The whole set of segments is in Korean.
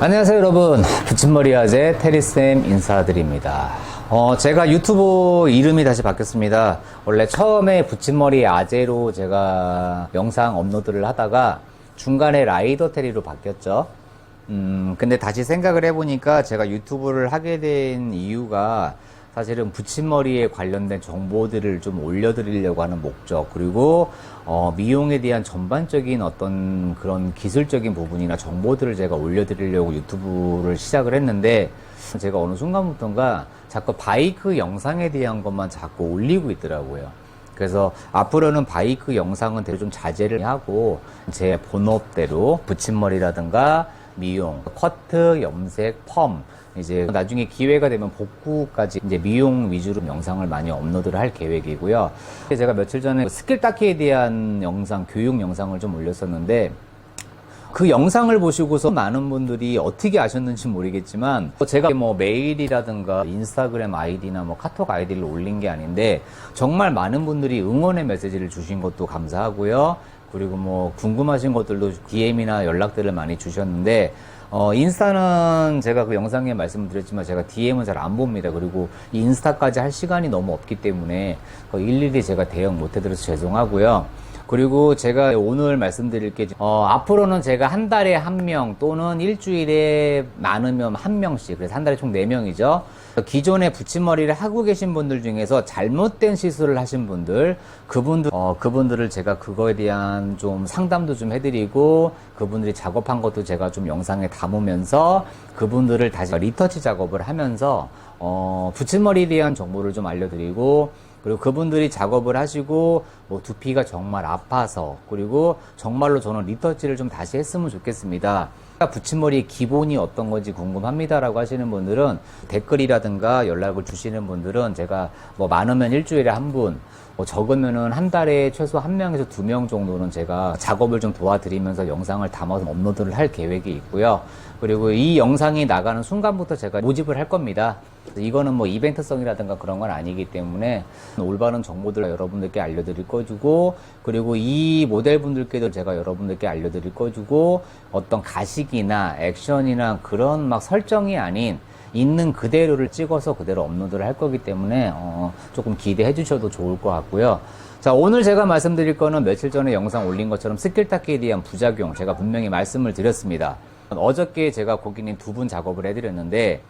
안녕하세요 여러분, 붙임머리 아재 테리쌤 인사드립니다. 제가 유튜브 이름이 다시 바뀌었습니다. 원래 처음에 붙임머리 아재로 제가 영상 업로드를 하다가 중간에 라이더 테리로 바뀌었죠. 근데 다시 생각을 해보니까 제가 유튜브를 하게 된 이유가 사실은 붙임머리에 관련된 정보들을 좀 올려드리려고 하는 목적, 그리고 미용에 대한 전반적인 어떤 그런 기술적인 부분이나 정보들을 제가 올려드리려고 유튜브를 시작을 했는데, 제가 어느 순간부터인가 자꾸 바이크 영상에 대한 것만 자꾸 올리고 있더라고요. 그래서 앞으로는 바이크 영상은 대로 좀 자제를 하고 제 본업대로 붙임머리라든가 미용, 커트, 염색, 펌, 이제 나중에 기회가 되면 복구까지 이제 미용 위주로 영상을 많이 업로드를 할 계획이고요. 제가 며칠 전에 스킬 닦기에 대한 영상, 교육 영상을 좀 올렸었는데, 그 영상을 보시고서 많은 분들이 어떻게 아셨는지 모르겠지만, 제가 뭐 메일이라든가 인스타그램 아이디나 뭐 카톡 아이디를 올린 게 아닌데, 정말 많은 분들이 응원의 메시지를 주신 것도 감사하고요. 그리고 뭐 궁금하신 것들도 DM이나 연락들을 많이 주셨는데, 인스타는 제가 그 영상에 말씀을 드렸지만 제가 DM은 잘 안 봅니다. 그리고 인스타까지 할 시간이 너무 없기 때문에 일일이 제가 대응 못 해드려서 죄송하고요. 그리고 제가 오늘 말씀드릴 게, 앞으로는 제가 한 달에 한 명 또는 일주일에 많으면 한 명씩, 그래서 한 달에 총 4명이죠. 기존에 붙임머리를 하고 계신 분들 중에서 잘못된 시술을 하신 분들, 그분들을 제가 그거에 대한 좀 상담도 좀 해드리고, 그분들이 작업한 것도 제가 좀 영상에 담으면서 그분들을 다시 리터치 작업을 하면서, 붙임머리에 대한 정보를 좀 알려드리고, 그리고 그분들이 작업을 하시고 뭐 두피가 정말 아파서, 그리고 정말로 저는 리터치를 좀 다시 했으면 좋겠습니다. 붙임머리의 기본이 어떤 건지 궁금합니다라고 하시는 분들은 댓글이라든가 연락을 주시는 분들은 제가 뭐 많으면 일주일에 한 분, 뭐 적으면은 한 달에 최소 1명에서 2명 정도는 제가 작업을 좀 도와드리면서 영상을 담아서 업로드를 할 계획이 있고요. 그리고 이 영상이 나가는 순간부터 제가 모집을 할 겁니다. 이거는 뭐 이벤트성이라든가 그런 건 아니기 때문에 올바른 정보들을 여러분들께 알려드릴 거주고, 그리고 이 모델분들께도 제가 여러분들께 알려드릴 거주고, 어떤 가식이나 액션이나 그런 막 설정이 아닌 있는 그대로를 찍어서 그대로 업로드를 할 거기 때문에 조금 기대해 주셔도 좋을 것 같고요. 자, 오늘 제가 말씀드릴 거는 며칠 전에 영상 올린 것처럼 스킬 닦기에 대한 부작용, 제가 분명히 말씀을 드렸습니다. 어저께 제가 고객님 2분 작업을 해드렸는데,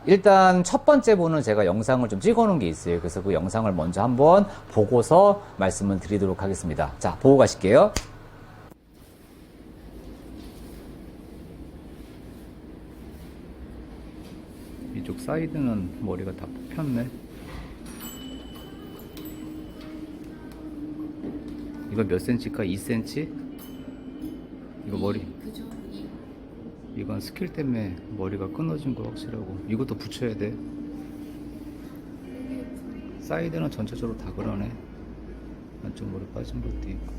일단 첫 번째 분은 제가 영상을 좀 찍어 놓은 게 있어요. 그래서 그 영상을 먼저 한번 보고서 말씀을 드리도록 하겠습니다. 자, 보고 가실게요. 이쪽 사이드는 머리가 다 뽑혔네. 이거 몇 cm일까? 2cm? 이거 머리, 이건 스킬 때문에 머리가 끊어진 거 확실하고, 이것도 붙여야 돼. 사이드는 전체적으로 다 그러네. 안쪽 머리 빠진 것도 있고.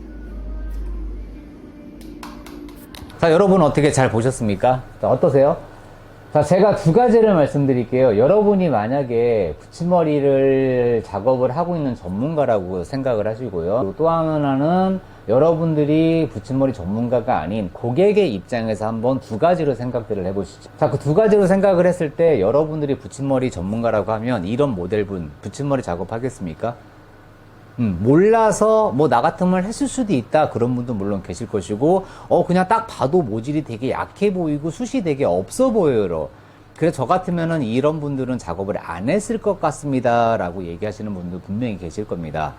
자, 여러분 어떻게 잘 보셨습니까? 자, 어떠세요? 자, 제가 2가지를 말씀드릴게요. 여러분이 만약에 붙임머리를 작업을 하고 있는 전문가라고 생각을 하시고요. 그리고 또 하나는 여러분들이 붙임머리 전문가가 아닌 고객의 입장에서 한번 2가지로 생각들을 해보시죠. 자, 그 2가지로 생각을 했을 때 여러분들이 붙임머리 전문가라고 하면 이런 모델분 붙임머리 작업하겠습니까? 몰라서 뭐 나 같으면 했을 수도 있다, 그런 분도 물론 계실 것이고, 그냥 딱 봐도 모질이 되게 약해 보이고 숱이 되게 없어 보여요. 그래서 저 같으면은 이런 분들은 작업을 안 했을 것 같습니다 라고 얘기하시는 분도 분명히 계실 겁니다.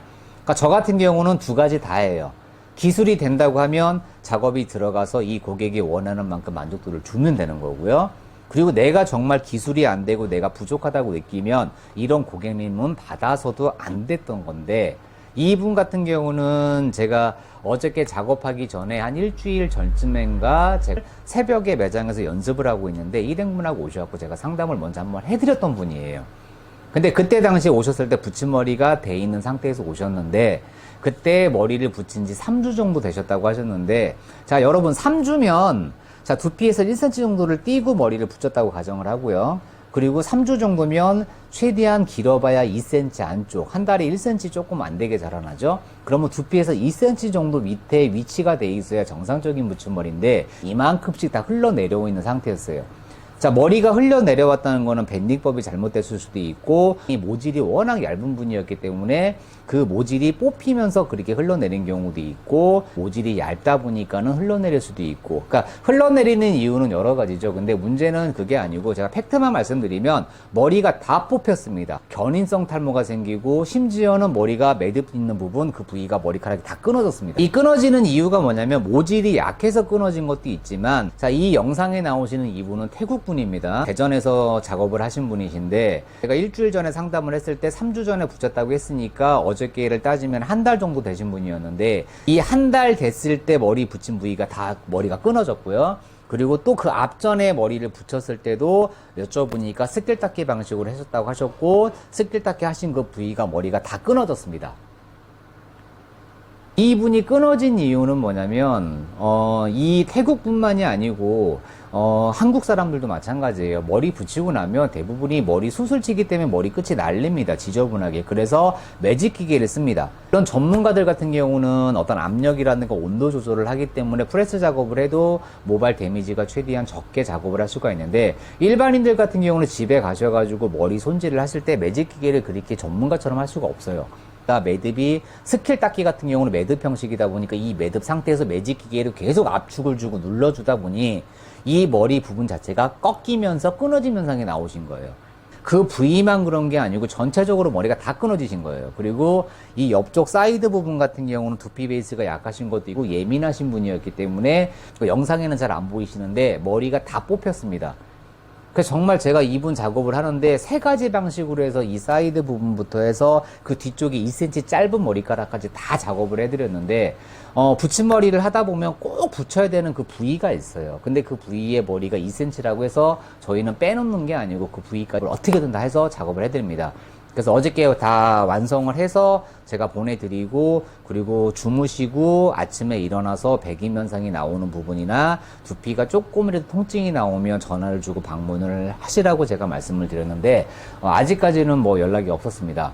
그러니까 저 같은 경우는 2가지 다예요. 기술이 된다고 하면 작업이 들어가서 이 고객이 원하는 만큼 만족도를 주면 되는 거고요. 그리고 내가 정말 기술이 안 되고 내가 부족하다고 느끼면 이런 고객님은 받아서도 안 됐던 건데, 이분 같은 경우는 제가 어저께 작업하기 전에 한 일주일 전쯤인가 제가 새벽에 매장에서 연습을 하고 있는데 일행분하고 오셔갖고 제가 상담을 먼저 한번 해드렸던 분이에요. 근데 그때 당시에 오셨을 때 붙임머리가 돼 있는 상태에서 오셨는데, 그때 머리를 붙인 지 3주 정도 되셨다고 하셨는데, 자, 여러분 3주면 자, 두피에서 1cm 정도를 띄고 머리를 붙였다고 가정을 하고요. 그리고 3주 정도면 최대한 길어봐야 2cm 안쪽, 한 달에 1cm 조금 안 되게 자라나죠. 그러면 두피에서 2cm 정도 밑에 위치가 돼 있어야 정상적인 붙임머리인데 이만큼씩 다 흘러내려오고 있는 상태였어요. 자, 머리가 흘러내려왔다는 거는 밴딩법이 잘못됐을 수도 있고, 이 모질이 워낙 얇은 분이었기 때문에 그 모질이 뽑히면서 그렇게 흘러내린 경우도 있고, 모질이 얇다 보니까는 흘러내릴 수도 있고, 그러니까 흘러내리는 이유는 여러 가지죠. 근데 문제는 그게 아니고, 제가 팩트만 말씀드리면 머리가 다 뽑혔습니다. 견인성 탈모가 생기고, 심지어는 머리가 매듭 있는 부분, 그 부위가 머리카락이 다 끊어졌습니다. 이 끊어지는 이유가 뭐냐면 모질이 약해서 끊어진 것도 있지만, 자, 이 영상에 나오시는 이분은 태국 분입니다. 대전에서 작업을 하신 분이신데, 제가 일주일 전에 상담을 했을 때 3주 전에 붙였다고 했으니까 어저께를 따지면 한 달 정도 되신 분이었는데, 이 한 달 됐을 때 머리 붙인 부위가 다 머리가 끊어졌고요. 그리고 또 그 앞전에 머리를 붙였을 때도 여쭤보니까 스킬 닦기 방식으로 하셨다고 하셨고, 스킬 닦기 하신 그 부위가 머리가 다 끊어졌습니다. 이분이 끊어진 이유는 뭐냐면 이 태국뿐만이 아니고 한국 사람들도 마찬가지예요. 머리 붙이고 나면 대부분이 머리 수술치기 때문에 머리 끝이 날립니다. 지저분하게. 그래서 매직 기계를 씁니다. 이런 전문가들 같은 경우는 어떤 압력이라든가 온도 조절을 하기 때문에 프레스 작업을 해도 모발 데미지가 최대한 적게 작업을 할 수가 있는데, 일반인들 같은 경우는 집에 가셔가지고 머리 손질을 하실 때 매직 기계를 그렇게 전문가처럼 할 수가 없어요. 매듭이 스킬 닦기 같은 경우는 매듭 형식이다 보니까 이 매듭 상태에서 매직 기계를 계속 압축을 주고 눌러주다 보니 이 머리 부분 자체가 꺾이면서 끊어진 현상이 나오신 거예요. 그 부위만 그런 게 아니고 전체적으로 머리가 다 끊어지신 거예요. 그리고 이 옆쪽 사이드 부분 같은 경우는 두피 베이스가 약하신 것도 있고 예민하신 분이었기 때문에 그 영상에는 잘 안 보이시는데 머리가 다 뽑혔습니다. 그래서 정말 제가 이분 작업을 하는데 세 가지 방식으로 해서 이 사이드 부분부터 해서 그 뒤쪽에 2cm 짧은 머리카락까지 다 작업을 해드렸는데, 붙임머리를 하다 보면 꼭 붙여야 되는 그 부위가 있어요. 근데 그 부위의 머리가 2cm라고 해서 저희는 빼놓는 게 아니고 그 부위까지 어떻게든 다 해서 작업을 해드립니다. 그래서 어저께 다 완성을 해서 제가 보내드리고, 그리고 주무시고 아침에 일어나서 백임 현상이 나오는 부분이나 두피가 조금이라도 통증이 나오면 전화를 주고 방문을 하시라고 제가 말씀을 드렸는데, 아직까지는 뭐 연락이 없었습니다.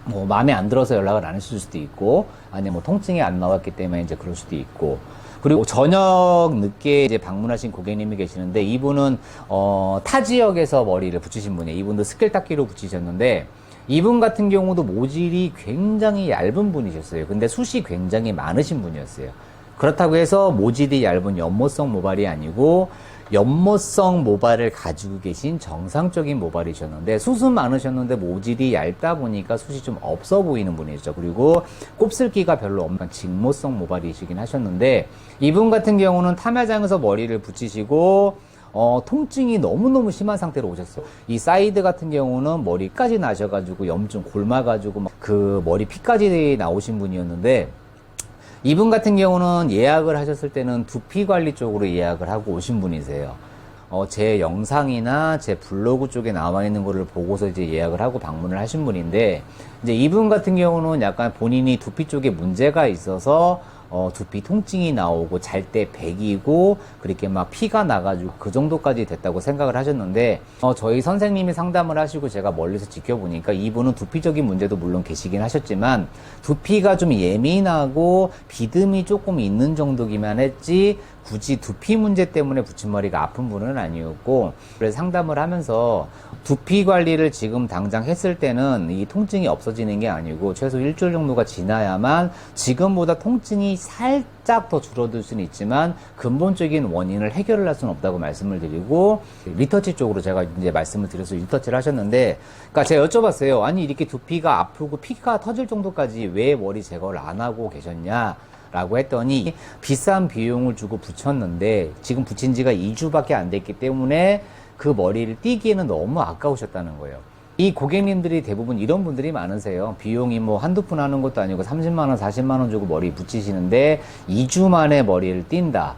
뭐 마음에 안 들어서 연락을 안 했을 수도 있고, 아니면 뭐 통증이 안 나왔기 때문에 이제 그럴 수도 있고. 그리고 저녁 늦게 이제 방문하신 고객님이 계시는데, 이분은 타 지역에서 머리를 붙이신 분이에요. 이분도 스킬 닦기로 붙이셨는데, 이분 같은 경우도 모질이 굉장히 얇은 분이셨어요. 근데 숱이 굉장히 많으신 분이었어요. 그렇다고 해서 모질이 얇은 연모성 모발이 아니고 연모성 모발을 가지고 계신 정상적인 모발이셨는데, 숱은 많으셨는데 모질이 얇다 보니까 숱이 좀 없어 보이는 분이죠. 그리고 곱슬기가 별로 없는 직모성 모발이시긴 하셨는데, 이분 같은 경우는 타매장에서 머리를 붙이시고 통증이 너무너무 심한 상태로 오셨어요. 이 사이드 같은 경우는 머리까지 나셔가지고 염증 골마가지고 막 그 머리 피까지 나오신 분이었는데, 이분 같은 경우는 예약을 하셨을 때는 두피 관리 쪽으로 예약을 하고 오신 분이세요. 제 영상이나 제 블로그 쪽에 나와 있는 거를 보고서 이제 예약을 하고 방문을 하신 분인데, 이제 이분 같은 경우는 약간 본인이 두피 쪽에 문제가 있어서 두피 통증이 나오고 잘 때 백이고 그렇게 막 피가 나가지고 그 정도까지 됐다고 생각을 하셨는데, 저희 선생님이 상담을 하시고 제가 멀리서 지켜보니까 이분은 두피적인 문제도 물론 계시긴 하셨지만 두피가 좀 예민하고 비듬이 조금 있는 정도기만 했지 굳이 두피 문제 때문에 붙임머리가 아픈 분은 아니었고, 그래서 상담을 하면서 두피 관리를 지금 당장 했을 때는 이 통증이 없어지는 게 아니고 최소 일주일 정도가 지나야만 지금보다 통증이 살짝 더 줄어들 수는 있지만 근본적인 원인을 해결을 할 수는 없다고 말씀을 드리고, 리터치 쪽으로 제가 이제 말씀을 드려서 리터치를 하셨는데, 그러니까 제가 여쭤봤어요. 아니 이렇게 두피가 아프고 피가 터질 정도까지 왜 머리 제거를 안 하고 계셨냐 라고 했더니, 비싼 비용을 주고 붙였는데 지금 붙인 지가 2주밖에 안 됐기 때문에 그 머리를 띄기에는 너무 아까우셨다는 거예요. 이 고객님들이 대부분 이런 분들이 많으세요. 비용이 뭐 한두 푼 하는 것도 아니고 30만원, 40만원 주고 머리 붙이시는데 2주 만에 머리를 띈다.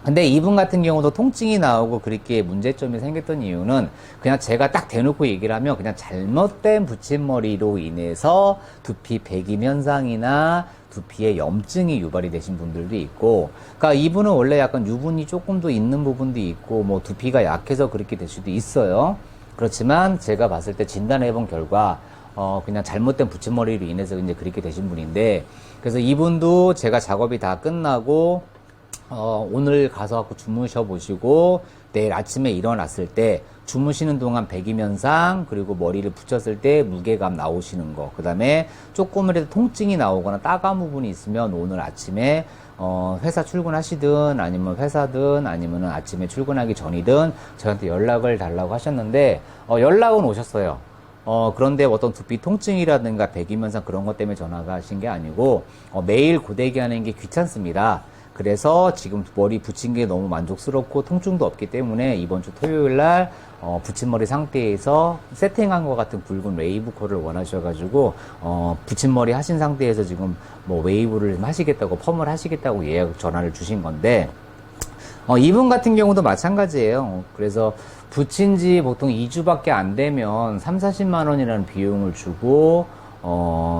근데 이분 같은 경우도 통증이 나오고 그렇게 문제점이 생겼던 이유는 그냥 제가 딱 대놓고 얘기를 하면 그냥 잘못된 붙임머리로 인해서 두피 백임 현상이나 두피에 염증이 유발이 되신 분들도 있고, 그러니까 이분은 원래 약간 유분이 조금 더 있는 부분도 있고 뭐 두피가 약해서 그렇게 될 수도 있어요. 그렇지만 제가 봤을 때 진단해본 결과 그냥 잘못된 붙임머리로 인해서 이제 그렇게 되신 분인데, 그래서 이분도 제가 작업이 다 끝나고 오늘 가서 갖고 주무셔 보시고 내일 아침에 일어났을 때 주무시는 동안 배기면상 그리고 머리를 붙였을 때 무게감 나오시는 거, 그 다음에 조금이라도 통증이 나오거나 따가운 부분이 있으면 오늘 아침에 회사 출근하시든 아니면 회사든 아니면 아침에 출근하기 전이든 저한테 연락을 달라고 하셨는데 연락은 오셨어요. 그런데 어떤 두피 통증이라든가 배기면상 그런 것 때문에 전화가 하신 게 아니고 매일 고데기 하는 게 귀찮습니다. 그래서 지금 머리 붙인 게 너무 만족스럽고 통증도 없기 때문에 이번 주 토요일 날 붙임머리 상태에서 세팅한 것 같은 붉은 웨이브 컬을 원하셔가지고 붙임머리 하신 상태에서 지금 뭐 웨이브를 하시겠다고 펌을 하시겠다고 예약 전화를 주신 건데 이분 같은 경우도 마찬가지예요. 그래서 붙인 지 보통 2주밖에 안 되면 3, 40만 원이라는 비용을 주고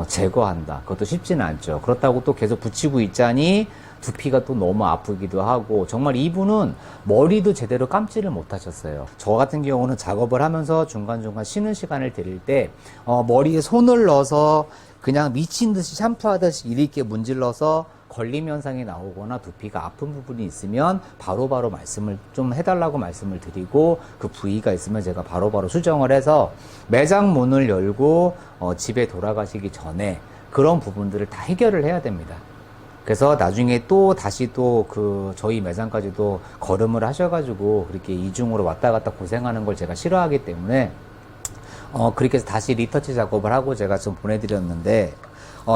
제거한다. 그것도 쉽지는 않죠. 그렇다고 또 계속 붙이고 있자니 두피가 또 너무 아프기도 하고, 정말 이분은 머리도 제대로 감지를 못 하셨어요. 저 같은 경우는 작업을 하면서 중간중간 쉬는 시간을 드릴 때 머리에 손을 넣어서 그냥 미친 듯이 샴푸하듯이 이렇게 문질러서 걸림 현상이 나오거나 두피가 아픈 부분이 있으면 바로바로 말씀을 좀 해달라고 말씀을 드리고, 그 부위가 있으면 제가 바로바로 수정을 해서 매장 문을 열고 집에 돌아가시기 전에 그런 부분들을 다 해결을 해야 됩니다. 그래서 나중에 또 다시 또 저희 매장까지도 걸음을 하셔가지고 그렇게 이중으로 왔다 갔다 고생하는 걸 제가 싫어하기 때문에 그렇게 해서 다시 리터치 작업을 하고 제가 좀 보내드렸는데,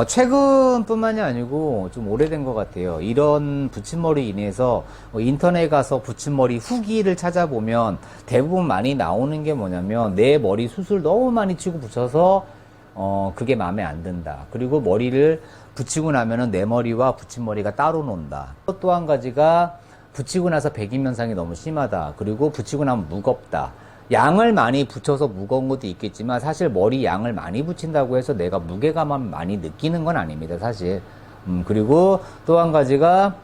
최근뿐만이 아니고 좀 오래된 것 같아요. 이런 붙임머리 인해서 인터넷 가서 붙임머리 후기를 찾아보면 대부분 많이 나오는 게 뭐냐면, 내 머리 수술 너무 많이 치고 붙여서 그게 마음에 안 든다. 그리고 머리를 붙이고 나면은 내 머리와 붙임머리가 따로 논다. 또 한 가지가 붙이고 나서 배기면상이 너무 심하다. 그리고 붙이고 나면 무겁다. 양을 많이 붙여서 무거운 것도 있겠지만 사실 머리 양을 많이 붙인다고 해서 내가 무게감을 많이 느끼는 건 아닙니다, 사실. 그리고 또 한 가지가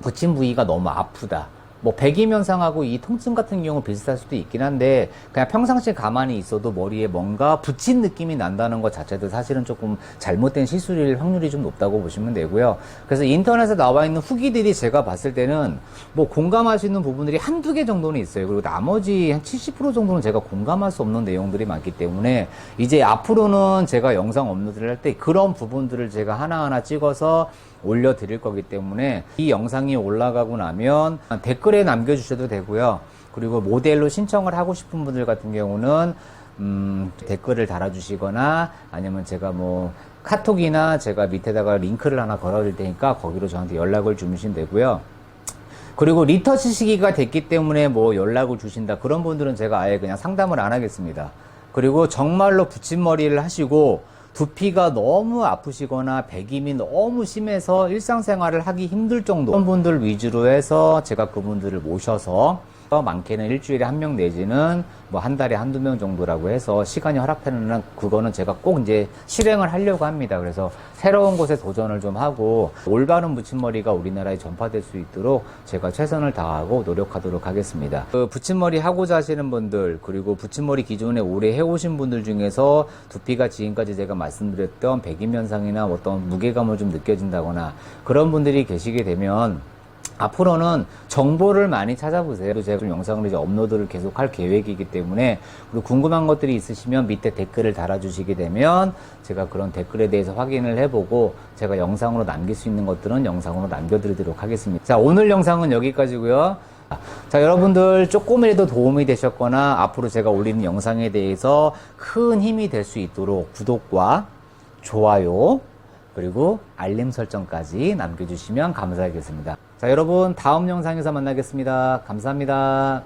붙인 부위가 너무 아프다. 뭐 배기면상하고 이 통증 같은 경우 비슷할 수도 있긴 한데, 그냥 평상시에 가만히 있어도 머리에 뭔가 붙인 느낌이 난다는 것 자체도 사실은 조금 잘못된 시술일 확률이 좀 높다고 보시면 되고요. 그래서 인터넷에 나와 있는 후기들이 제가 봤을 때는 뭐 공감하시는 부분들이 한두 개 정도는 있어요. 그리고 나머지 한 70% 정도는 제가 공감할 수 없는 내용들이 많기 때문에 이제 앞으로는 제가 영상 업로드를 할 때 그런 부분들을 제가 하나하나 찍어서 올려드릴 거기 때문에 이 영상이 올라가고 나면 댓글에 남겨주셔도 되고요. 그리고 모델로 신청을 하고 싶은 분들 같은 경우는 댓글을 달아주시거나 아니면 제가 뭐 카톡이나 제가 밑에다가 링크를 하나 걸어드릴 테니까 거기로 저한테 연락을 주시면 되고요. 그리고 리터치 시기가 됐기 때문에 뭐 연락을 주신다, 그런 분들은 제가 아예 그냥 상담을 안 하겠습니다. 그리고 정말로 붙임머리를 하시고 두피가 너무 아프시거나 배김이 너무 심해서 일상생활을 하기 힘들 정도, 그런 분들 위주로 해서 제가 그분들을 모셔서 많게는 일주일에 1명 내지는 뭐 한 달에 한두 명 정도라고 해서 시간이 허락되는 한 그거는 제가 꼭 이제 실행을 하려고 합니다. 그래서 새로운 곳에 도전을 좀 하고 올바른 붙임머리가 우리나라에 전파될 수 있도록 제가 최선을 다하고 노력하도록 하겠습니다. 붙임머리 하고자 하시는 분들, 그리고 붙임머리 기존에 오래 해오신 분들 중에서 두피가 지금까지 제가 말씀드렸던 배김 현상이나 어떤 무게감을 좀 느껴진다거나 그런 분들이 계시게 되면 앞으로는 정보를 많이 찾아보세요. 제가 영상을 이제 업로드를 계속 할 계획이기 때문에, 그리고 궁금한 것들이 있으시면 밑에 댓글을 달아주시게 되면 제가 그런 댓글에 대해서 확인을 해보고 제가 영상으로 남길 수 있는 것들은 영상으로 남겨드리도록 하겠습니다. 자, 오늘 영상은 여기까지고요. 자, 여러분들 조금이라도 도움이 되셨거나 앞으로 제가 올리는 영상에 대해서 큰 힘이 될 수 있도록 구독과 좋아요 그리고 알림 설정까지 남겨주시면 감사하겠습니다. 자, 여러분 다음 영상에서 만나겠습니다. 감사합니다.